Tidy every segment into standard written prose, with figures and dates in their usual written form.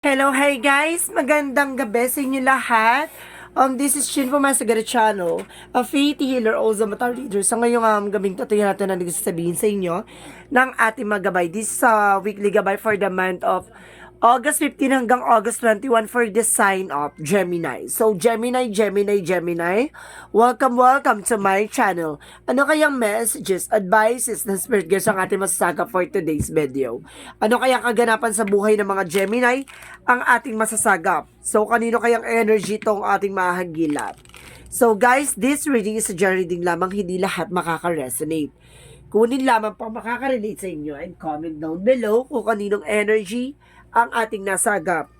Hello, hi guys! Magandang gabi sa inyo lahat. This is Shin from my Sagara channel, a faith healer, also mata reader. Sa ngayong gabing tutuyan natin na nagsasabihin sa inyo ng ating mga gabay. This is weekly gabay for the month of August 15 hanggang August 21 for the sign of Gemini. So, Gemini, welcome to my channel. Ano kayang messages, advices na spirit guides ang ating masasaga for today's video? Ano kayang kaganapan sa buhay ng mga Gemini ang ating masasagap? So, kanino kayang energy tong ating mahagilap? So, guys, this reading is a general reading lamang, hindi lahat makaka-resonate. Kunin lamang pang makaka-relate sa inyo and comment down below kung kaninong energy ang ating nasagap.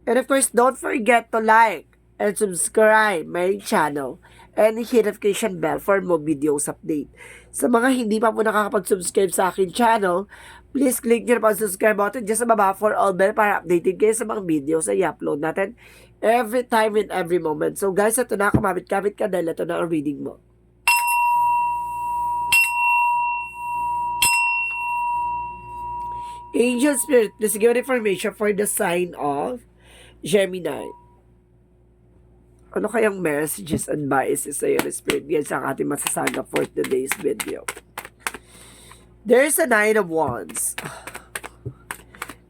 And of course, don't forget to like and subscribe my channel and hit notification bell for more videos update. Sa mga hindi pa po nakakapag-subscribe sa akin channel, please click nyo na po subscribe button dyan sa baba for all bell para updated kayo sa mga videos na i-upload natin every time and every moment. So guys, ito na, kumabit-kabit ka dahil ito na ang reading mo. Angel Spirit, please give information for the sign of Gemini. Ano kayang messages and biases sa iyo, Spirit? Yan sa ating masasaga for today's video. There's a Nine of Wands.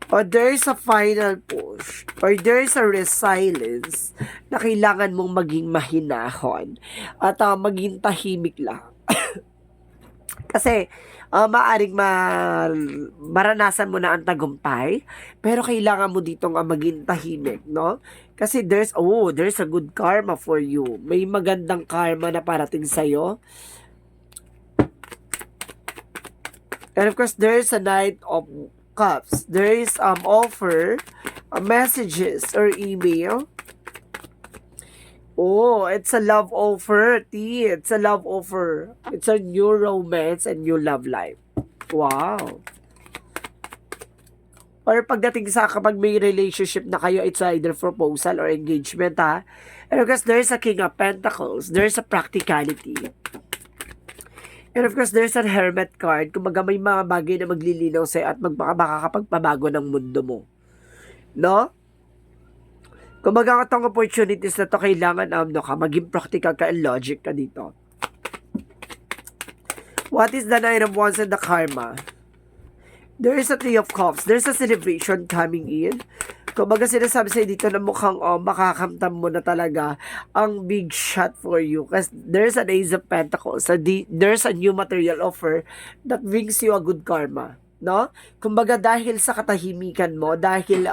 Or there's a final push. Or there's a resilience na kailangan mong maging mahinahon. At maging tahimik lang. Kasi, maaring maranasan mo na ang tagumpay, pero kailangan mo ditong maging tahimik, no? Kasi there's a good karma for you. May magandang karma na parating sa'yo. And of course, there's a Knight of Cups. There is offer, messages, or email. Oh, it's a love offer, T. It's a love offer. It's a new romance and new love life. Wow. Or pagdating sa kapag may relationship na kayo, it's either proposal or engagement, ha? And of course, there's a King of Pentacles. There's a practicality. And of course, there's a Hermit card. Kumbaga may mga bagay na maglilinaw sa'yo at makakapagpabago ng mundo mo. No? Kung magkakatong opportunities na to, kailangan maging practical ka and logic ka dito. What is the Nine of Wands and the karma? There is a Three of Cups. There's a celebration coming in. Kung baga sinasabi sa'yo dito na mukhang makakamtam mo na talaga ang big shot for you. Kasi there's an Ace of Pentacles. There's a new material offer that brings you a good karma. No? Kumbaga dahil sa katahimikan mo, dahil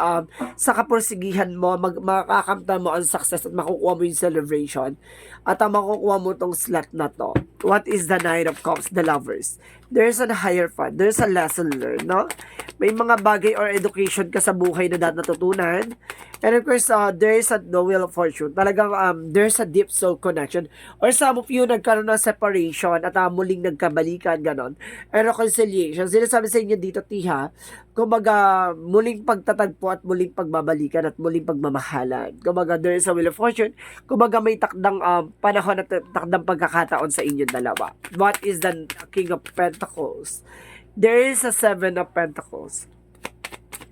sa kapursigihan mo, makakamtan mo ang success at makukuha mo yung celebration at makukuha mo tong slot na to. What is the Nine of Cups? The Lovers. There's a higher fun. There's a lesson learned, no? May mga bagay or education ka sa buhay na natutunan. And of course, there is a no wheel of fortune. Talagang there's a deep soul connection. Or some of you nagkaroon ng separation at muling nagkabalikan, ganon. And reconciliation. Sinasabi sa inyo dito, Tiha, kumbaga muling pagtatagpo at muling pagbabalikan at muling pagmamahalan. Kumbaga there is a wheel of fortune. Kumbaga may takdang panahon at takdang pagkakataon sa inyong dalawa. What is the King of Pentacles? There is a Seven of Pentacles.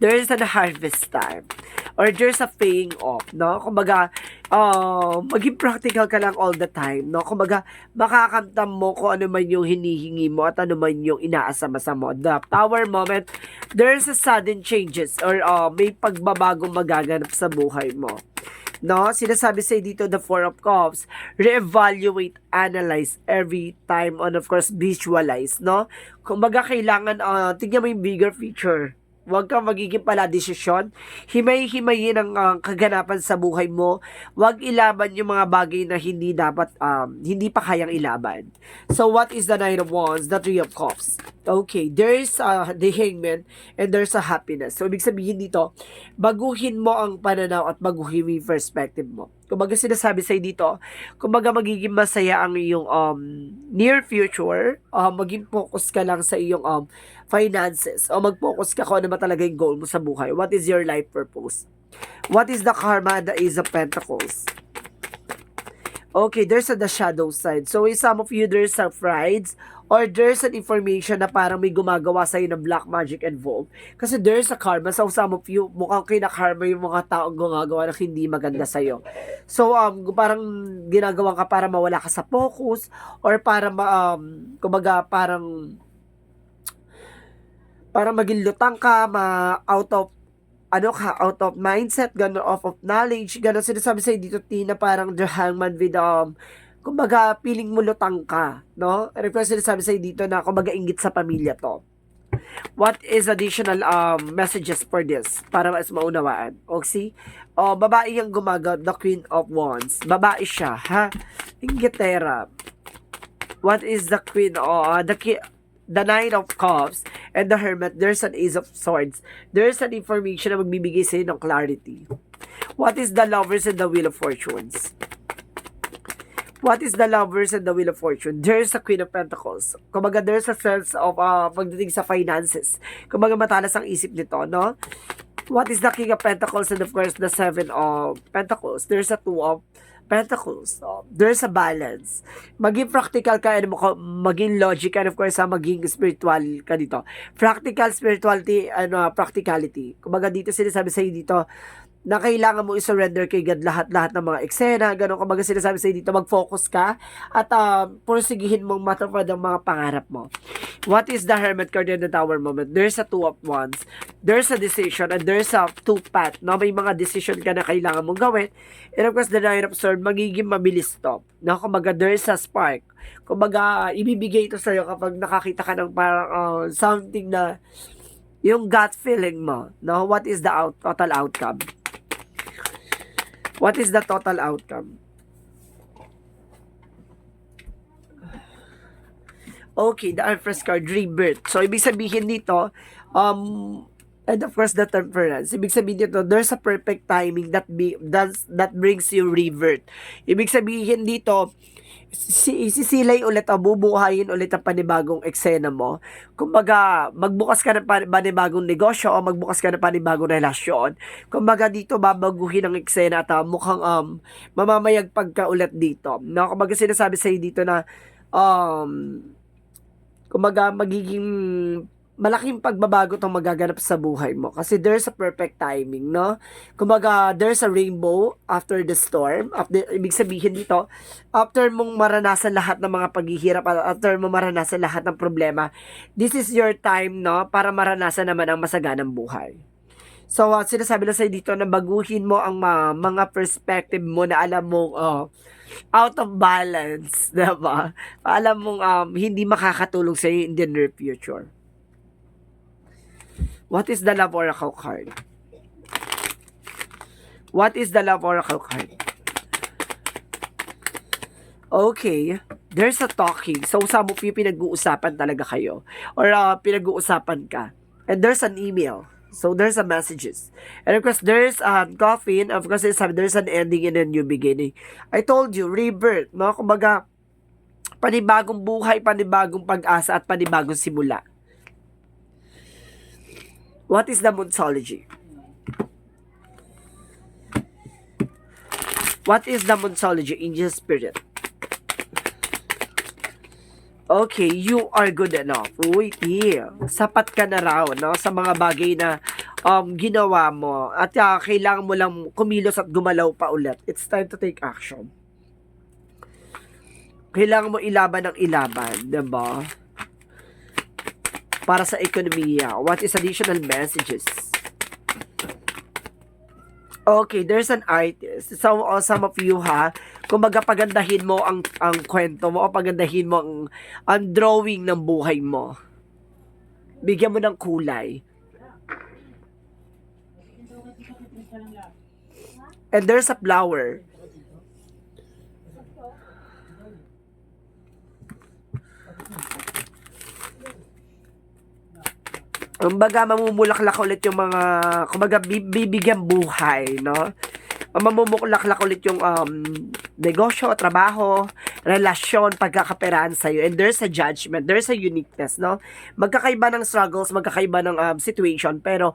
There is a harvest time. Or there's a paying off, no? Kumbaga, maging practical ka lang all the time, no? Kumbaga, makakamtam mo kung ano man yung hinihingi mo at ano man yung inaasama-sa mo. The Tower moment, there's a sudden changes or may pagbabagong magaganap sa buhay mo. No, sinasabi sa dito the Four of Cups, reevaluate, analyze every time, and of course visualize, no? Kumbaga kailangan tingnan mo yung bigger picture. Huwag kang magiging pala desisyon. Himay-himayin ang kaganapan sa buhay mo. Huwag ilaban yung mga bagay na hindi dapat, hindi pa kayang ilaban. So, what is the Nine of Wands? The Three of Cups. Okay, there's the Hangman and there's a happiness. So, ibig sabihin dito, baguhin mo ang pananaw at baguhin mo yung perspective mo. Kumbaga sinasabi sa'yo dito, kumbaga magiging masaya ang iyong near future, maging focus ka lang sa iyong finances, o mag-focus ka kung ano ba talaga yung goal mo sa buhay. What is your life purpose? What is the karma? The Ace of Pentacles. Okay, there's the shadow side. So, in some of you, there's a frights or there's an information na parang may gumagawa sa'yo ng black magic involved. Kasi there's a karma. So, some of you, mukhang kinakarma yung mga taong gumagawa ng hindi maganda sa'yo. So, parang ginagawa ka para mawala ka sa focus or para, kumbaga, para maging lutang ka, out of mindset, gano'n, off of knowledge, gano'n sinasabi sa'yo dito, Tina, parang the hangman with, kumbaga, feeling mo lutang ka, no? Request sinasabi sa'yo dito na, kumbaga, inggit sa pamilya to. What is additional messages for this? Para mas maunawaan. Okay? Babae yung gumaga, the Queen of Wands. Babae siya, ha? Inggitera. What is the Queen, the Knight of Cups and the Hermit? There's an Ace of Swords. There's an information na magbibigay sa'yo ng clarity. What is the Lovers and the Wheel of Fortunes? What is the Lovers and the Wheel of Fortune? There's a Queen of Pentacles. Kumbaga, there's a sense of pagdating sa finances. Kumbaga, matalas ang isip nito, no? What is the King of Pentacles and of course the Seven of Pentacles? There's a Two of Pentacles. There's a balance. Maging practical ka and maging logic and of course maging spiritual ka dito. Practical, spirituality, practicality. Kumbaga dito sinasabi sa'yo dito na kailangan mo i-surrender kay God lahat-lahat ng mga eksena, gano'n. Kumbaga sinasabi sa'yo dito, mag-focus ka at pursigihin mong matupad ang mga pangarap mo. What is the Hermit card in the Tower moment? There's a Two of Wands. There's a decision and there's a two path. No? May mga decision ka na kailangan mong gawin. And of course, the Nine of Swords, magiging mabilis to. No? Kumbaga, there's a spark. Kumbaga, ibibigay ito sa'yo kapag nakakita ka ng parang something na yung gut feeling mo. No? What is the total outcome? What is the total outcome? Okay, the Empress card, rebirth. So, ibig sabihin dito, and of course, the Temperance. Ibig sabihin dito, there's a perfect timing that brings you rebirth. Ibig sabihin dito, isisilay ulit bubuhayin ulit ang panibagong eksena mo. Kumbaga, magbukas ka ng panibagong negosyo o magbukas ka ng panibagong relasyon. Kumbaga dito, babaguhin ang eksena at mukhang mamamayagpag ka ulit dito. No? Kumbaga sinasabi sa'yo dito na kumbaga magiging malaking pagbabago itong magaganap sa buhay mo. Kasi there's a perfect timing, no? Kumbaga, there's a rainbow after the storm. Ibig sabihin dito, after mong maranasan lahat ng mga paghihirap, after mong maranasan lahat ng problema, this is your time, no? Para maranasan naman ang masaganang buhay. So, sinasabi na sa'yo dito na baguhin mo ang mga perspective mo na alam mong out of balance, diba? Alam mong hindi makakatulong sa'yo in the near future. What is the Love Oracle card? What is the Love Oracle card? Okay, there's a talking. So, some of you pinag-uusapan talaga kayo. Or pinag-uusapan ka. And there's an email. So, there's a messages. And of course, there's coffin. Of course, there's an ending and a new beginning. I told you, rebirth. No? Kumbaga, panibagong buhay, panibagong pag-asa, at panibagong simula. What is the Monsology? What is the Monsology? Angel Spirit. Okay, you are good enough. Wait, yeah. Sapat ka na raw, no? Sa mga bagay na ginawa mo. At kailangan mo lang kumilos at gumalaw pa ulit. It's time to take action. Kailangan mo ilaban ng ilaban, diba? Para sa ekonomiya. What is additional messages? Okay, there's an artist. So, some of you kumbaga pagandahin mo ang kwento mo o pagandahin mo ang drawing ng buhay mo. Bigyan mo ng kulay. And there's a flower. Kumbaga, mamumulaklak ulit yung mga, kumbaga, bibigyan buhay, no? Mamumulaklak ulit yung negosyo, trabaho, relasyon, pagkakaperaan sa'yo. And there's a judgment, there's a uniqueness, no? Magkakaiba ng struggles, magkakaiba ng situation, pero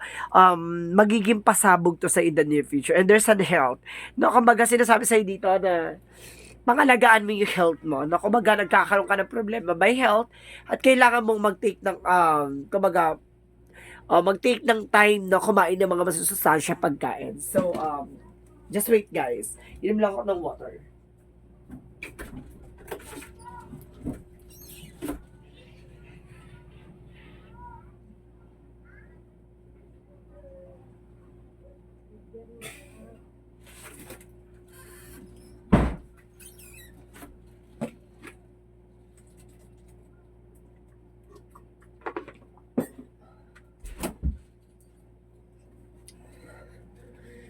magiging pasabog to sa in the near future. And there's a health. No? Kumbaga, sinasabi sa'yo dito na pangalagaan mo yung health mo. No? Kumbaga, nagkakaroon ka ng problema by health at kailangan mong mag-take ng, kumbaga, mag-take ng time na kumain ng mga masusustansya pagkain. So, just wait guys. Inom lang ako ng water.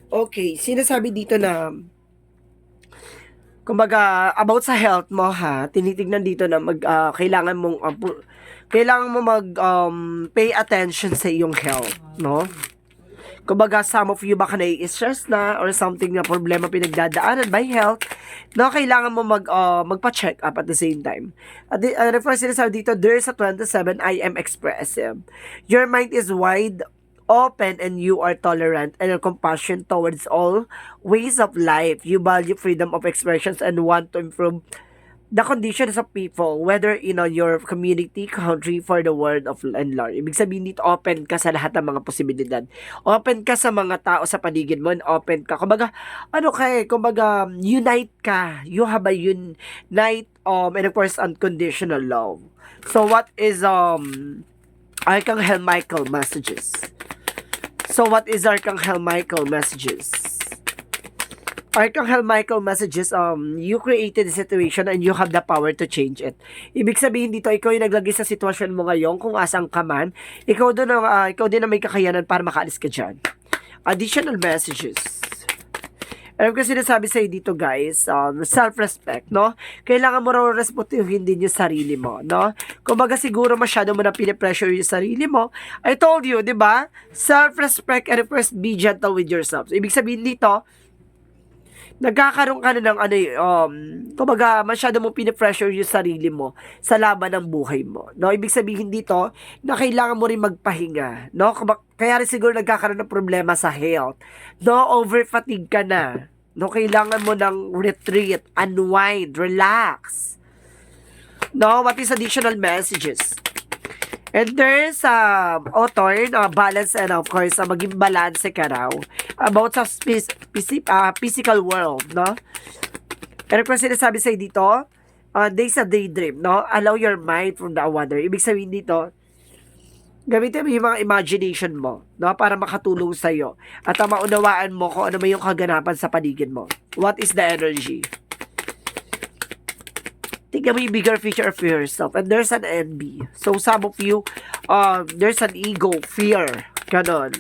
Okay, sinasabi dito na kumbaga about sa health mo ha, tinitignan dito na kailangan mong kailangan mo pay attention sa iyong health, no? Kumbaga some of you baka nai-stress na or something na problema pinagdadaanan by health, no? Kailangan mo magpa-check up at the same time. At refer sinasabi dito, there's a 27, I am expressive. Your mind is wide open and you are tolerant and compassion towards all ways of life. You value freedom of expressions and want to improve the conditions of people, whether in your community, country, for the world of and large. Ibig sabihin dito, open ka sa lahat ng mga posibilidad. Open ka sa mga tao sa paligid mo and open ka. Kumbaga, kumbaga, unite ka. You have a unite, and of course, unconditional love. So, what is, Archangel Michael messages? So, what is Archangel Michael messages? Archangel Michael messages, you created the situation and you have the power to change it. Ibig sabihin dito, ikaw yung naglagay sa sitwasyon mo ngayon, kung asang ka man, ikaw din na may kakayanan para makaalis ka dyan. Additional messages. Alam ko sinasabi sa'yo dito guys, self-respect, no? Kailangan mo raw respetuhin din yung sarili mo, no? Kumbaga siguro masyado mo na pinipressure yung sarili mo. I told you, di ba? Self-respect and first be gentle with yourself. So, ibig sabihin dito, nagkakaroon ka na ng kumbaga masyado mo pinipressure yung sarili mo sa laban ng buhay mo, no? Ibig sabihin dito na kailangan mo rin magpahinga, no? Kaya rin siguro nagkakaroon ng problema sa health, no? Over-fatigue ka na, no? Kailangan mo ng retreat, unwind, relax, no? What is additional messages? And there's author na balance and of course maging balance ka raw about sa physical world, no? Pero kung sinasabi sa'yo dito, there's a daydream, no? Allow your mind from the water. Ibig sabihin dito, gamitin mo yung mga imagination mo, no? Para makatulong sa'yo at maunawaan mo kung ano may yung kaganapan sa paligid mo. What is the energy? Tingnan mo yung bigger picture of yourself. And there's an envy. So, some of you, there's an ego, fear, ganon.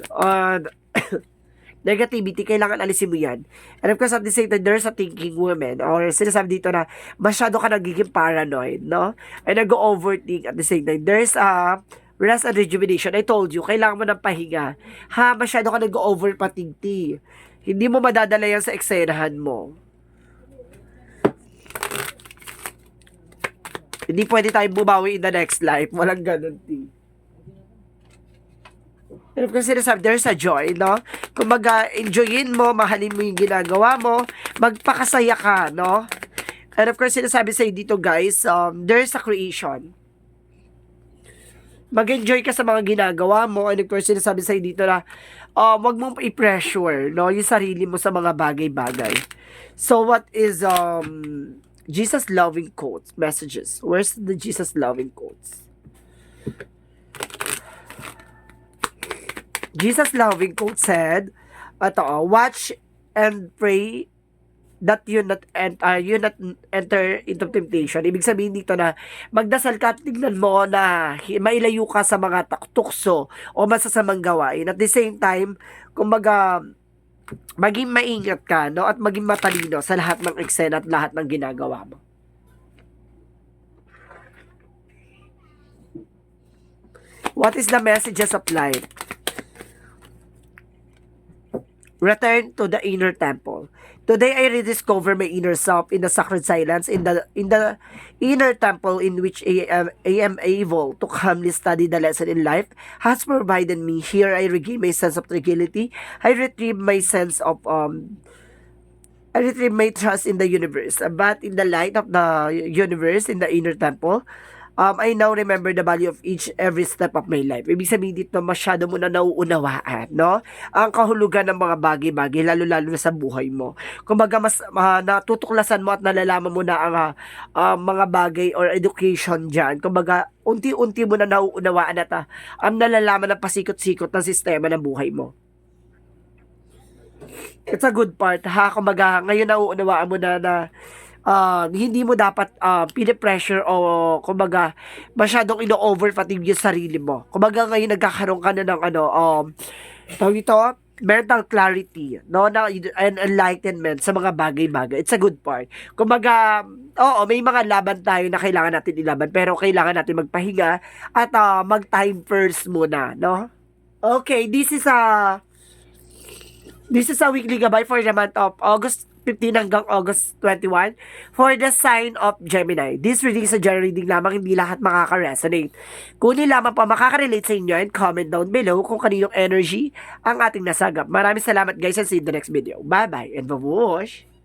Negativity, kailangan alisin mo yan. And of course, at the same time, there's a thinking woman. Or sinasabi dito na, masyado ka nagiging paranoid, no? And nag-overthink at the same time. There's a rest and rejuvenation. I told you, kailangan mo ng pahinga. Ha, masyado ka nag-overpatigti. Hindi mo madadala yan sa eksenahan mo. Hindi pwede tayong bumawi in the next life. Walang ganun, T. Pero kung sinasabi, there's a joy, no? Kumbaga, enjoyin mo, mahalin mo yung ginagawa mo, magpakasaya ka, no? And of course, sinasabi sa'yo dito, guys, there's a creation. Mag-enjoy ka sa mga ginagawa mo. And of course, sinasabi sa'yo dito na, wag mong i-pressure, no? Yung sarili mo sa mga bagay-bagay. So, what is, Jesus loving quotes, messages. Where's the Jesus loving quotes? Jesus loving quote said, watch and pray that you not enter into temptation. Ibig sabihin dito na magdasal ka at tignan mo na mailayo ka sa mga tukso o masasamang gawain. At the same time, kumbaga, maging maingat ka, no? At maging matalino sa lahat ng eksena at lahat ng ginagawa mo. What is the messages of life? Return to the inner temple. Today I rediscover my inner self in the sacred silence, in the inner temple in which I am able to calmly study the lesson in life has provided me. Here I regain my sense of tranquility. I retrieve my sense of Anything may trust in the universe, but in the light of the universe, in the inner temple, I now remember the value of each every step of my life. Ibig sabihin dito, masyado mo na nauunawaan, no? Ang kahulugan ng mga bagay-bagay, lalo-lalo na sa buhay mo. Kumbaga, mas natutuklasan mo at nalalaman mo na ang mga bagay or education dyan. Kumbaga, unti-unti mo na nauunawaan at ang nalalaman ng pasikot-sikot ng sistema ng buhay mo. It's a good part, ha? Kumbaga, ngayon nauunawaan mo na hindi mo dapat pinipressure o kumbaga masyadong ino-overfatigue yung sarili mo. Kumbaga ngayon nagkakaroon ka na ng tawag ito, mental clarity, no, na and enlightenment sa mga bagay-bagay. It's a good part. Kumbaga, oo, may mga laban tayo na kailangan natin ilaban, pero kailangan natin magpahinga at mag-time first muna, no? Okay, this is a weekly gabay for the month of August 15 hanggang August 21 for the sign of Gemini. This reading is a general reading lamang, hindi lahat makaka-resonate. Kung hindi lamang pa makaka-relate sa inyo, and comment down below kung kaninong energy ang ating nasagap. Maraming salamat guys and see you in the next video. Bye-bye and babush!